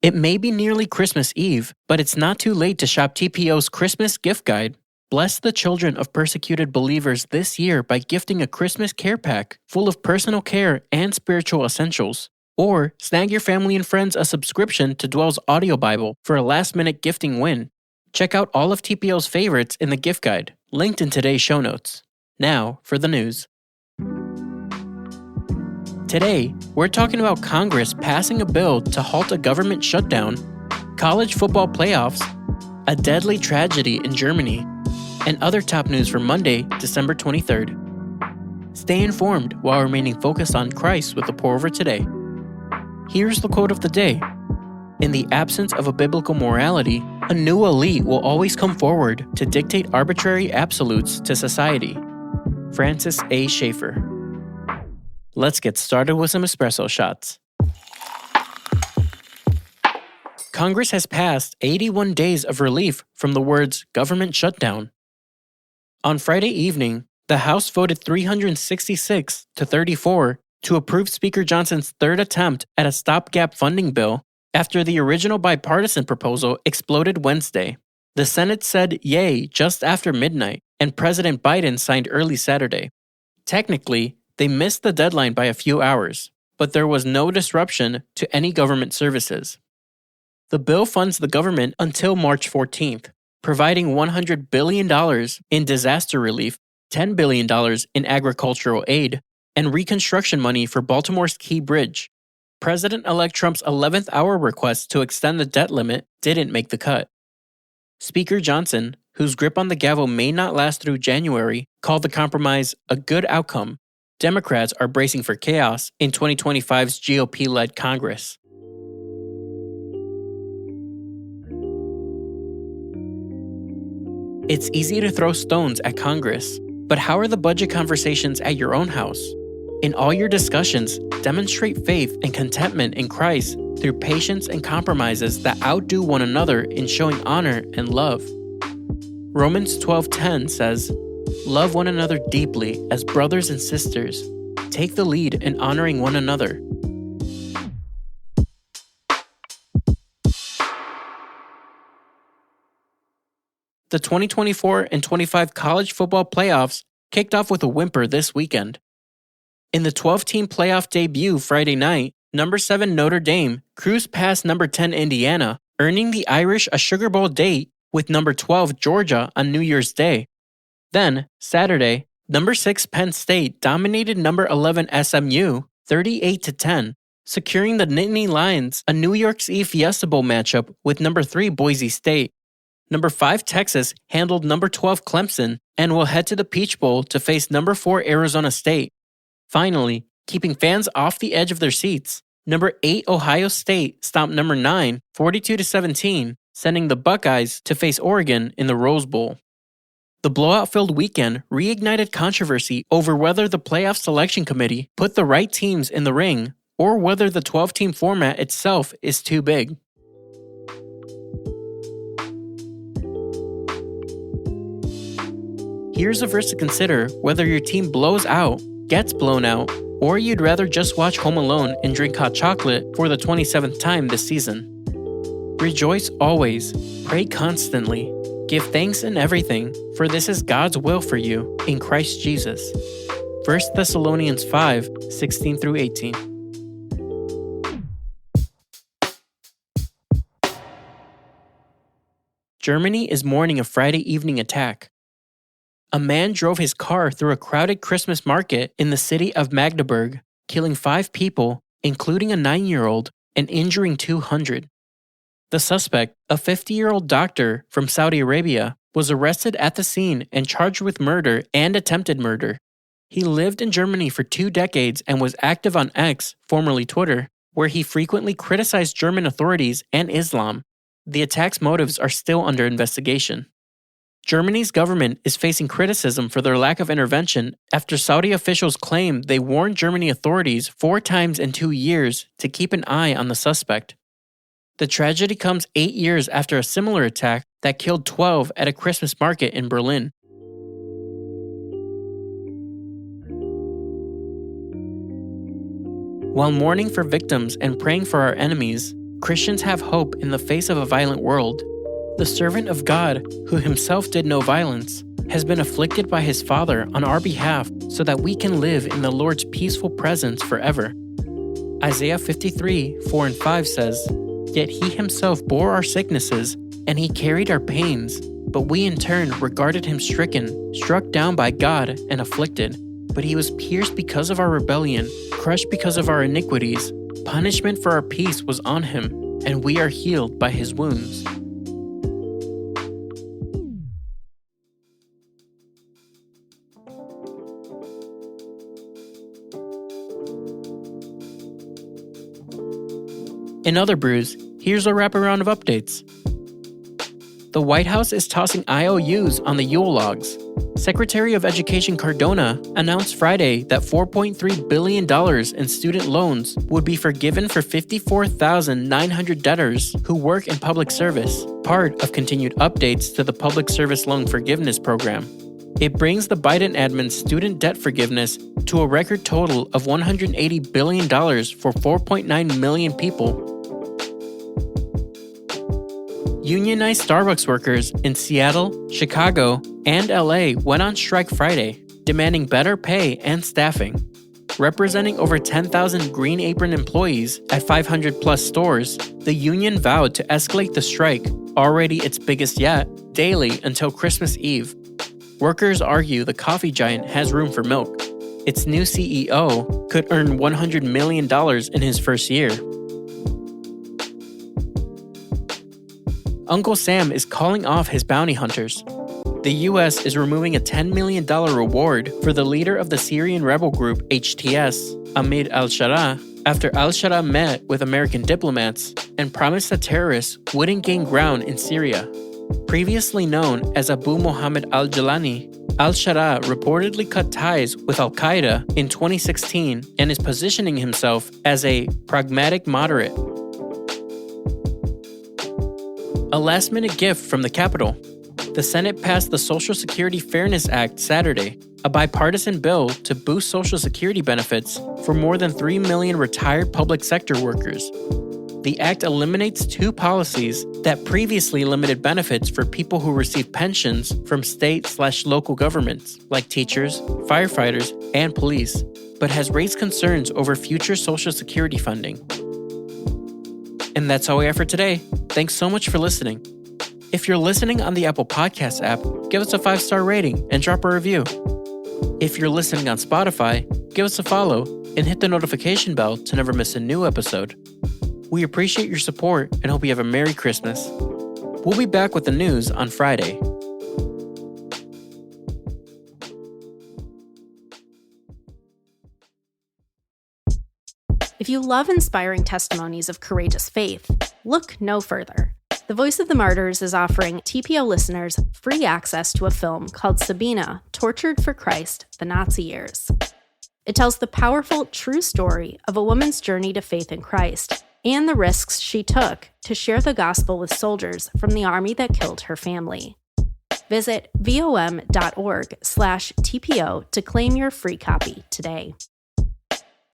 It may be nearly Christmas Eve, but it's not too late to shop TPO's Christmas gift guide. Bless the children of persecuted believers this year by gifting a Christmas care pack full of personal care and spiritual essentials. Or snag your family and friends a subscription to Dwell's audio Bible for a last-minute gifting win. Check out all of TPO's favorites in the gift guide, linked in today's show notes. Now for the news. Today, we're talking about Congress passing a bill to halt a government shutdown, college football playoffs, a deadly tragedy in Germany, and other top news for Monday, December 23rd. Stay informed while remaining focused on Christ with the pour over today. Here's the quote of the day. In the absence of a biblical morality, a new elite will always come forward to dictate arbitrary absolutes to society. Francis A. Schaeffer. Let's get started with some espresso shots. Congress has passed 81 days of relief from the words government shutdown. On Friday evening, the House voted 366 to 34 to approve Speaker Johnson's third attempt at a stopgap funding bill after the original bipartisan proposal exploded Wednesday. The Senate said yay just after midnight, and President Biden signed early Saturday. Technically, they missed the deadline by a few hours, but there was no disruption to any government services. The bill funds the government until March 14th, providing $100 billion in disaster relief, $10 billion in agricultural aid, and reconstruction money for Baltimore's Key Bridge. President-elect Trump's 11th hour request to extend the debt limit didn't make the cut. Speaker Johnson, whose grip on the gavel may not last through January, called the compromise a good outcome. Democrats are bracing for chaos in 2025's GOP-led Congress. It's easy to throw stones at Congress, but how are the budget conversations at your own house? In all your discussions, demonstrate faith and contentment in Christ through patience and compromises that outdo one another in showing honor and love. Romans 12:10 says, "Love one another deeply as brothers and sisters. Take the lead in honoring one another." The 2024 and 25 college football playoffs kicked off with a whimper this weekend. In the 12-team playoff debut Friday night, number 7 Notre Dame cruised past number 10 Indiana, earning the Irish a Sugar Bowl date with number 12 Georgia on New Year's Day. Then, Saturday, number 6 Penn State dominated number 11 SMU 38-10, securing the Nittany Lions a New Year's Eve Fiesta Bowl matchup with number 3 Boise State. Number 5 Texas handled number 12 Clemson and will head to the Peach Bowl to face number 4 Arizona State. Finally, keeping fans off the edge of their seats, number 8 Ohio State stomped number 9 42-17, sending the Buckeyes to face Oregon in the Rose Bowl. The blowout-filled weekend reignited controversy over whether the playoff selection committee put the right teams in the ring or whether the 12-team format itself is too big. Here's a verse to consider whether your team blows out, gets blown out, or you'd rather just watch Home Alone and drink hot chocolate for the 27th time this season. Rejoice always, pray constantly, give thanks in everything, for this is God's will for you in Christ Jesus. 1 Thessalonians 5:16-18. Germany is mourning a Friday evening attack. A man drove his car through a crowded Christmas market in the city of Magdeburg, killing 5 people, including a 9-year-old, and injuring 200. The suspect, a 50-year-old doctor from Saudi Arabia, was arrested at the scene and charged with murder and attempted murder. He lived in Germany for 2 decades and was active on X, formerly Twitter, where he frequently criticized German authorities and Islam. The attack's motives are still under investigation. Germany's government is facing criticism for their lack of intervention after Saudi officials claim they warned Germany authorities 4 times in 2 years to keep an eye on the suspect. The tragedy comes 8 years after a similar attack that killed 12 at a Christmas market in Berlin. While mourning for victims and praying for our enemies, Christians have hope in the face of a violent world. The servant of God, who himself did no violence, has been afflicted by his Father on our behalf so that we can live in the Lord's peaceful presence forever. Isaiah 53:4-5 says, "Yet he himself bore our sicknesses, and he carried our pains. But we in turn regarded him stricken, struck down by God, and afflicted. But he was pierced because of our rebellion, crushed because of our iniquities. Punishment for our peace was on him, and we are healed by his wounds." In other brews, here's a wraparound of updates. The White House is tossing IOUs on the Yule logs. Secretary of Education Cardona announced Friday that $4.3 billion in student loans would be forgiven for 54,900 debtors who work in public service, part of continued updates to the Public Service Loan Forgiveness Program. It brings the Biden admin's student debt forgiveness to a record total of $180 billion for 4.9 million people. Unionized Starbucks workers in Seattle, Chicago, and LA went on strike Friday, demanding better pay and staffing. Representing over 10,000 Green Apron employees at 500-plus stores, the union vowed to escalate the strike, already its biggest yet, daily until Christmas Eve. Workers argue the coffee giant has room for milk. Its new CEO could earn $100 million in his first year. Uncle Sam is calling off his bounty hunters. The U.S. is removing a $10 million reward for the leader of the Syrian rebel group HTS, Ahmed al-Sharaa, after al-Sharaa met with American diplomats and promised that terrorists wouldn't gain ground in Syria. Previously known as Abu Muhammad al-Jalani, al-Sharaa reportedly cut ties with al-Qaeda in 2016 and is positioning himself as a pragmatic moderate. A last-minute gift from the Capitol. The Senate passed the Social Security Fairness Act Saturday, a bipartisan bill to boost Social Security benefits for more than 3 million retired public sector workers. The act eliminates two policies that previously limited benefits for people who receive pensions from state/local governments, like teachers, firefighters, and police, but has raised concerns over future Social Security funding. And that's all we have for today. Thanks so much for listening. If you're listening on the Apple Podcasts app, give us a 5-star rating and drop a review. If you're listening on Spotify, give us a follow and hit the notification bell to never miss a new episode. We appreciate your support and hope you have a Merry Christmas. We'll be back with the news on Friday. If you love inspiring testimonies of courageous faith, look no further. The Voice of the Martyrs is offering TPO listeners free access to a film called Sabina, Tortured for Christ, the Nazi Years. It tells the powerful, true story of a woman's journey to faith in Christ and the risks she took to share the gospel with soldiers from the army that killed her family. Visit vom.org/TPO to claim your free copy today.